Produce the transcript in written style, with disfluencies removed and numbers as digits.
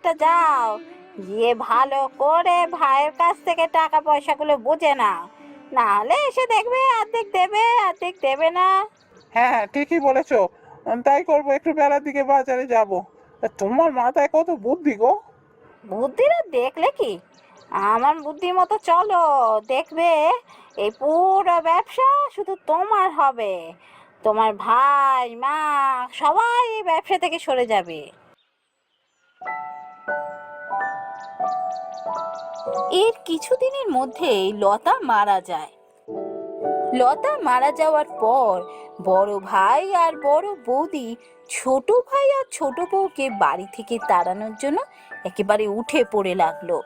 একটা যাও, গিয়ে ভালো করে ভাইয়ের কাছ থেকে টাকা পয়সাগুলো বুঝে নাও, না হলে এসে দেখবে অর্ধেক দেবে অর্ধেক দেবে না। হ্যাঁ হ্যাঁ, ঠিকই বলেছো। তাই করবো, একটু বেলার দিকে বাজারে যাব। তা তোমার মাথায় কত বুদ্ধি গো। বুদ্ধিটা দেখলে কি, আমার বুদ্ধি মতো চলো, দেখবে এই পুরো ব্যবসা শুধু তোমার হবে, তোমার ভাই মা সবাই এই ব্যবসা থেকে সরে যাবে। এর কিছুদিনের মধ্যেই লতা মারা যায়। লতা মারা যাওয়ার পর বড় ভাই আর বড় বৌদি ছোট ভাই আর ছোট বউকে বাড়ি থেকে তাড়ানোর জন্য একেবারে উঠে পড়ে লাগলো।